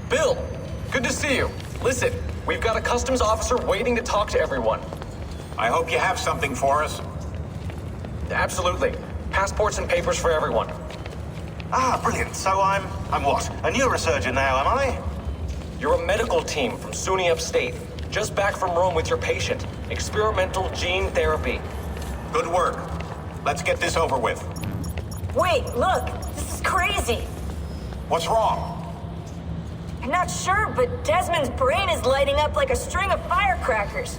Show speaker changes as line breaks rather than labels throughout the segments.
Bill! Good to see you. Listen, we've got a customs officer waiting to talk to everyone.
I hope you have something for us.
Absolutely. Passports and papers for everyone.
Ah, brilliant. So I'm what? A neurosurgeon now, am I?
You're a medical team from SUNY Upstate. Just back from Rome with your patient. Experimental gene therapy.
Good work. Let's get this over with.
Wait, look! This is crazy!
What's wrong?
I'm not sure, but Desmond's brain is lighting up like a string of firecrackers.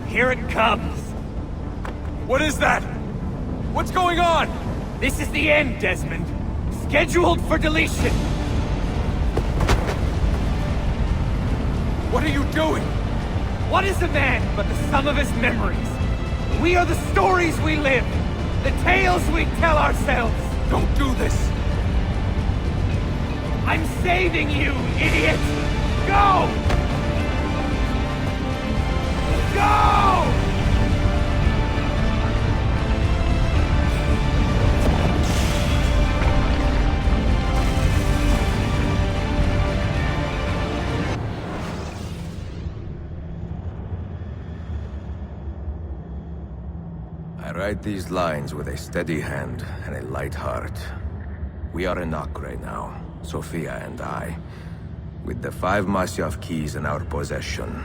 Here it comes! What is that? What's going on? This is the end, Desmond. Scheduled for deletion. What are you doing? What is a man but the sum of his memories? We are the stories we live, the tales we tell ourselves. Don't do this. I'm saving you, idiot! Go! Go!
I write these lines with a steady hand and a light heart. We are in Acre now, Sophia and I, with the 5 Masyaf keys in our possession,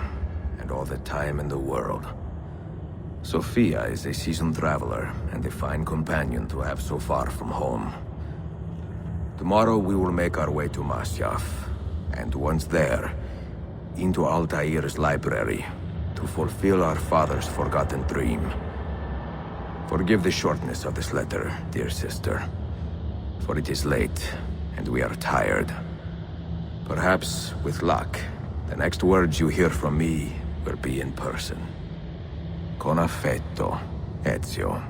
and all the time in the world. Sophia is a seasoned traveler, and a fine companion to have so far from home. Tomorrow we will make our way to Masyaf, and once there, into Altair's library, to fulfill our father's forgotten dream. Forgive the shortness of this letter, dear sister, for it is late, and we are tired. Perhaps, with luck, the next words you hear from me will be in person. Con affetto, Ezio.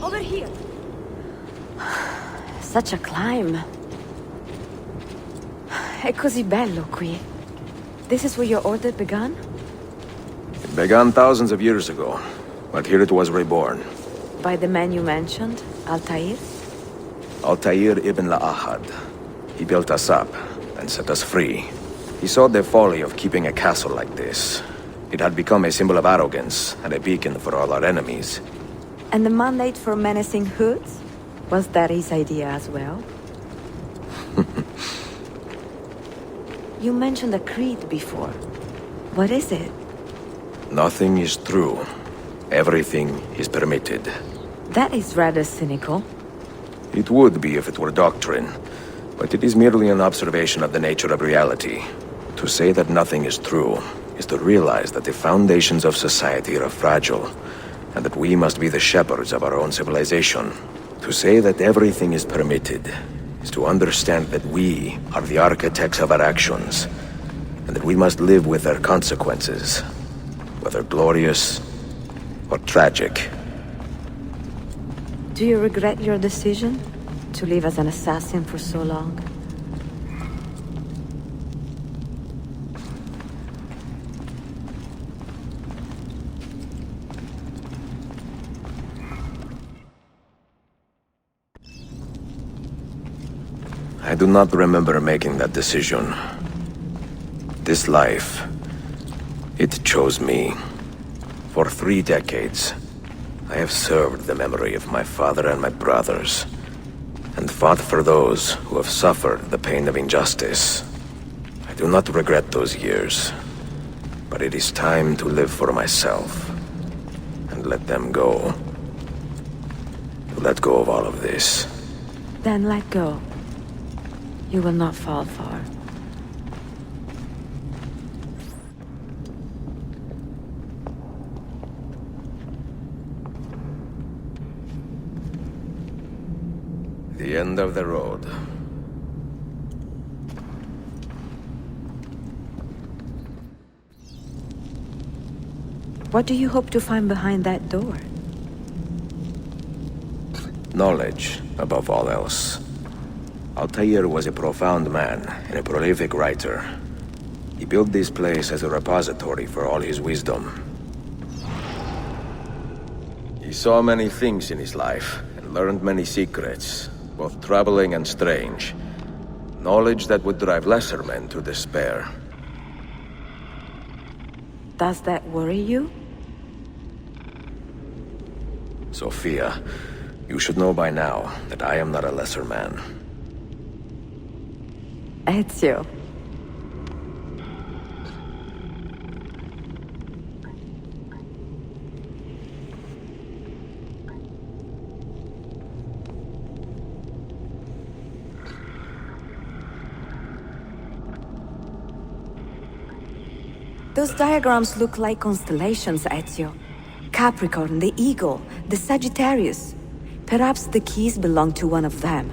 Over here. Such a climb. È così bello qui. This is where your order began?
It began thousands of years ago, but here it was reborn.
By the man you mentioned, Altair?
Altair ibn Ahad. He built us up and set us free. He saw the folly of keeping a castle like this. It had become a symbol of arrogance and a beacon for all our enemies.
And the mandate for menacing hoods? Was that his idea as well? You mentioned a creed before. What is it?
Nothing is true. Everything is permitted.
That is rather cynical.
It would be if it were doctrine, but it is merely an observation of the nature of reality. To say that nothing is true is to realize that the foundations of society are fragile, and that we must be the shepherds of our own civilization. To say that everything is permitted is to understand that we are the architects of our actions, and that we must live with their consequences, whether glorious or tragic.
Do you regret your decision to live as an assassin for so long?
I do not remember making that decision. This life, it chose me. For 3 decades, I have served the memory of my father and my brothers, and fought for those who have suffered the pain of injustice. I do not regret those years, but it is time to live for myself, and let them go. let go of all of this.
Then let go. You will not fall far.
The end of the road.
What do you hope to find behind that door?
Knowledge, above all else. Altair was a profound man and a prolific writer. He built this place as a repository for all his wisdom. He saw many things in his life and learned many secrets, both troubling and strange. Knowledge that would drive lesser men to despair.
Does that worry you?
Sophia, you should know by now that I am not a lesser man.
Ezio. Those diagrams look like constellations, Ezio. Capricorn, the Eagle, the Sagittarius. Perhaps the keys belong to one of them.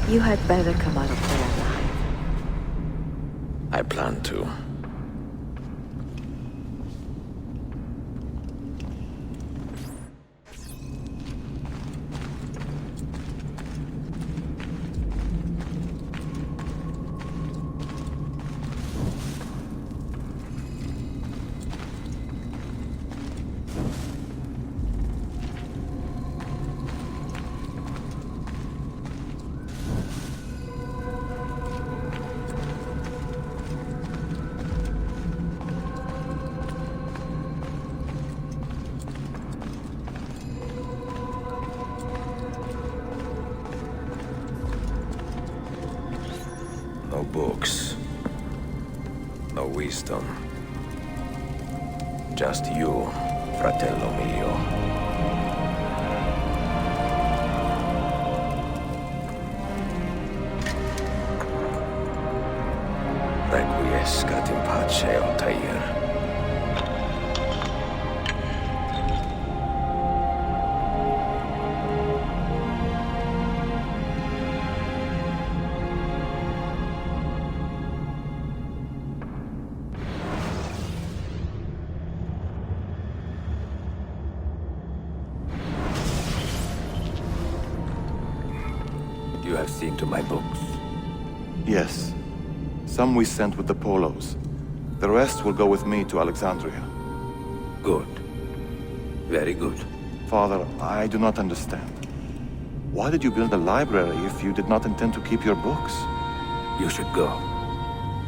You had better come out of there alive.
I plan to. No books. No wisdom. Just you, fratello mio. Requiescat in pace, Altair. You have seen to my books.
Yes.
Some we sent with the Polos. The rest will go with me to Alexandria.
Good. Very good.
Father, I do not understand. Why did you build a library if you did not intend to keep your books?
You should go.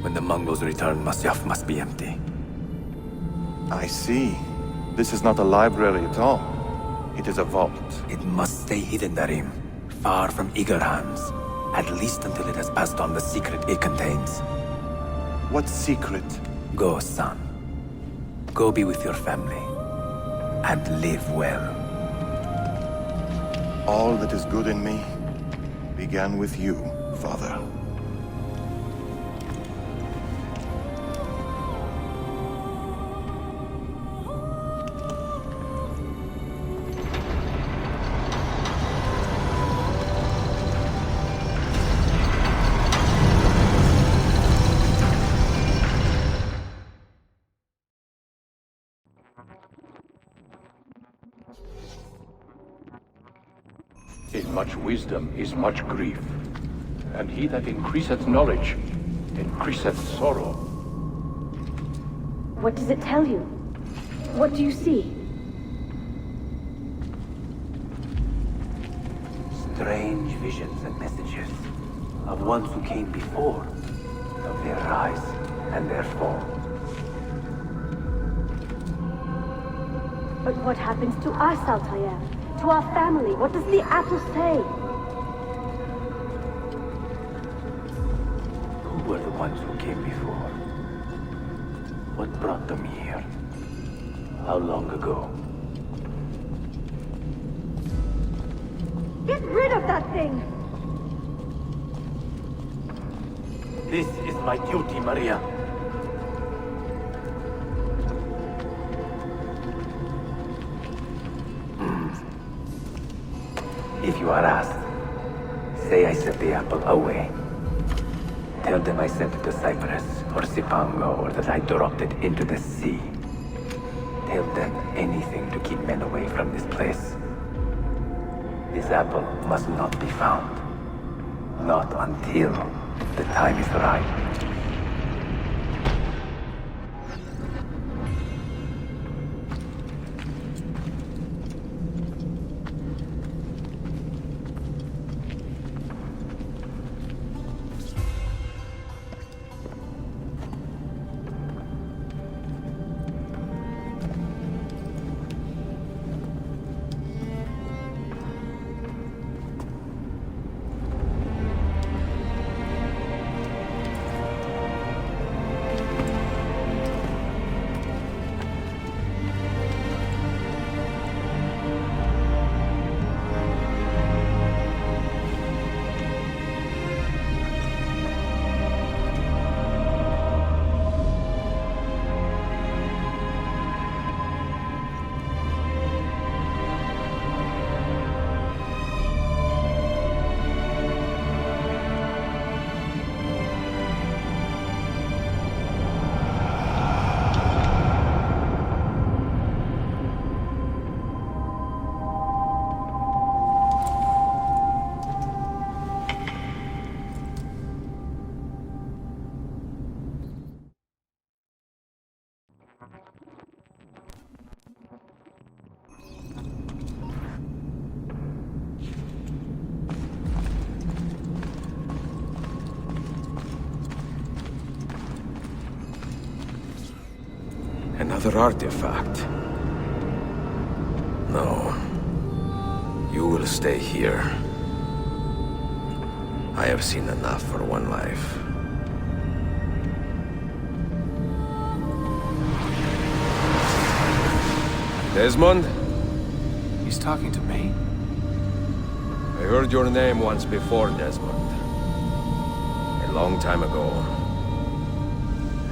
When the Mongols return, Masyaf must be empty.
I see. This is not a library at all. It is a vault.
It must stay hidden, Darim. Far from eager hands. At least until it has passed on the secret it contains.
What secret?
Go, son. Go be with your family. And live well.
All that is good in me began with you, Father.
In much wisdom is much grief, and he that increaseth knowledge increaseth sorrow.
What does it tell you? What do you see?
Strange visions and messages of ones who came before, of their rise and their fall.
But what happens to us, Altair? To our family? What does the apple say?
Who were the ones who came before? What brought them here? How long ago?
Get rid of that thing!
This is my duty, Maria. If you are asked, say I set the apple away. Tell them I sent it to Cyprus or Cipango, or that I dropped it into the sea. Tell them anything to keep men away from this place. This apple must not be found. Not until the time is right. Another artifact. No. You will stay here. I have seen enough for one life. Desmond?
He's talking to me?
I heard your name once before, Desmond. A long time ago.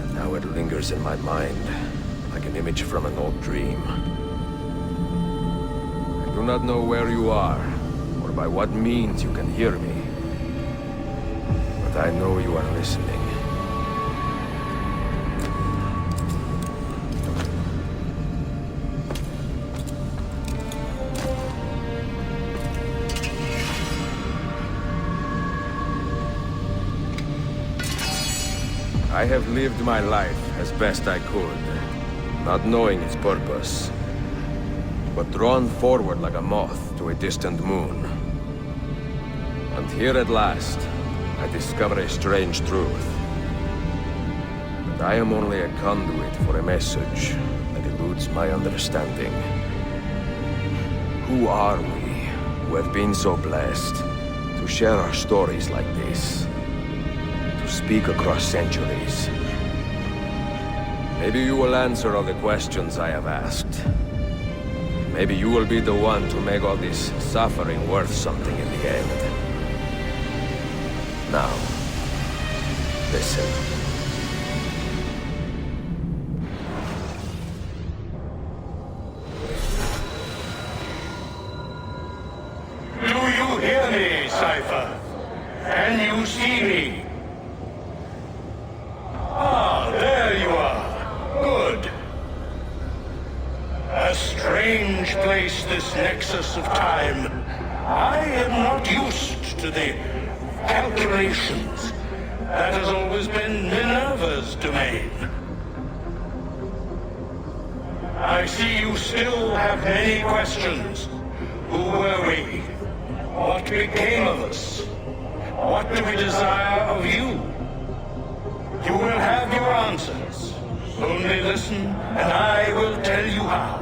And now it lingers in my mind, like an image from an old dream. I do not know where you are, or by what means you can hear me. But I know you are listening. I have lived my life as best I could, not knowing its purpose, but drawn forward like a moth to a distant moon. And here at last, I discover a strange truth. That I am only a conduit for a message that eludes my understanding. Who are we, who have been so blessed, to share our stories like this? To speak across centuries? Maybe you will answer all the questions I have asked. Maybe you will be the one to make all this suffering worth something in the end. Now, listen.
Do you hear me, Cypher? Can you see me? Ah, there you are. Good. A strange place, this nexus of time. I am not used to the calculations. That has always been Minerva's domain. I see you still have many questions. Who were we? What became of us? What do we desire of you? You will have your answers. Only listen, and I will tell you how.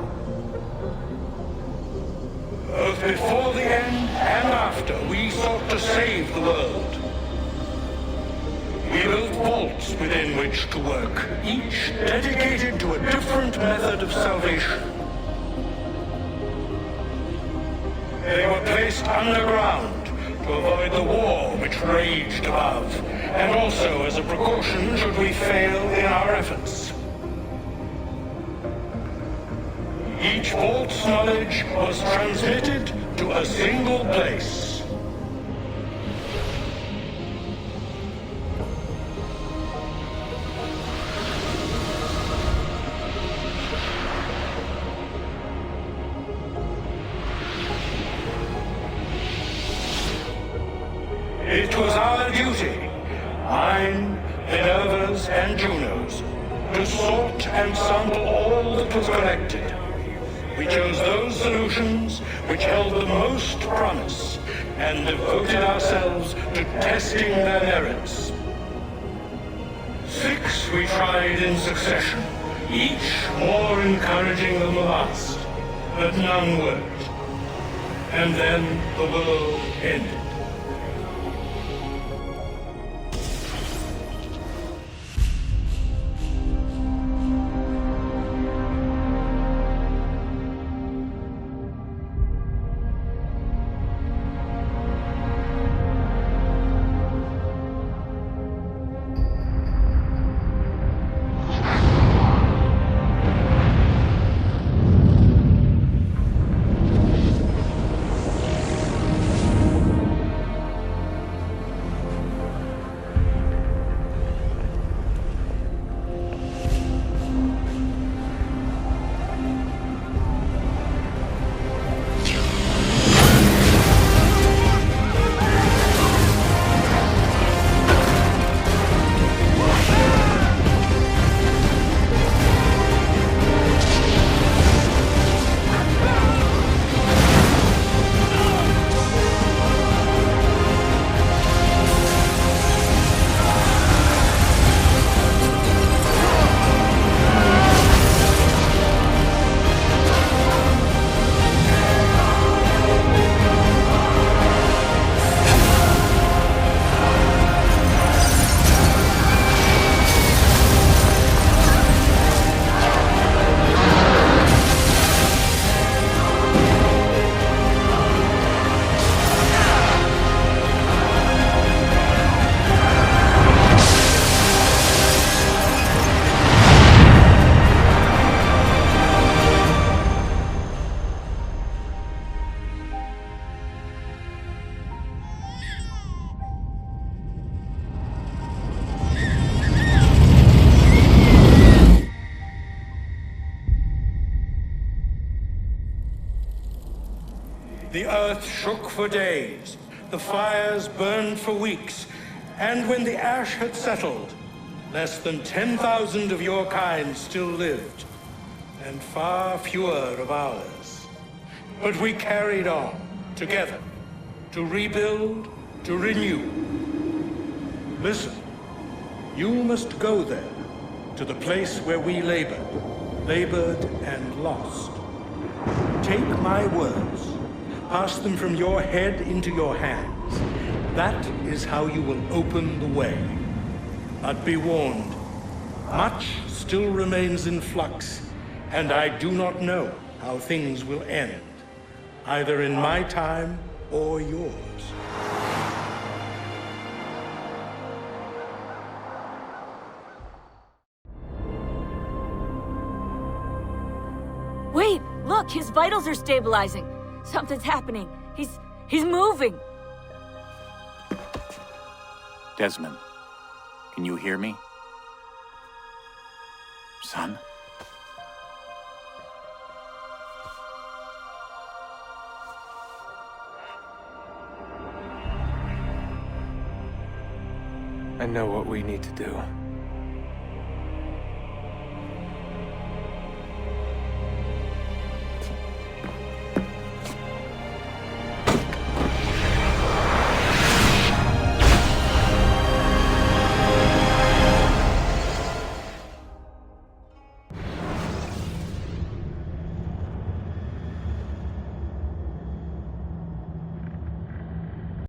Both before the end and after, we sought to save the world. We built vaults within which to work, each dedicated to a different method of salvation. They were placed underground to avoid the war which raged above, and also as a precaution should we fail in our efforts. Each vault's knowledge was transmitted to a single place. It was our duty, mine, Minerva's, and Juno's, to sort and sample all that was collected. We chose those solutions which held the most promise, and devoted ourselves to testing their merits. 6 we tried in succession, each more encouraging than the last, but none worked. And then the world ended. The earth shook for days, the fires burned for weeks, and when the ash had settled, Less than 10,000 of your kind still lived, and far fewer of ours. But we carried on, together, to rebuild, to renew. Listen, you must go there, to the place where we labored and lost. Take my words, pass them from your head into your hands. That is how you will open the way. But be warned, much still remains in flux, and I do not know how things will end, either in my time or yours.
Wait, look, his vitals are stabilizing. Something's happening. He's moving.
Desmond, can you hear me? Son?
I know what we need to do.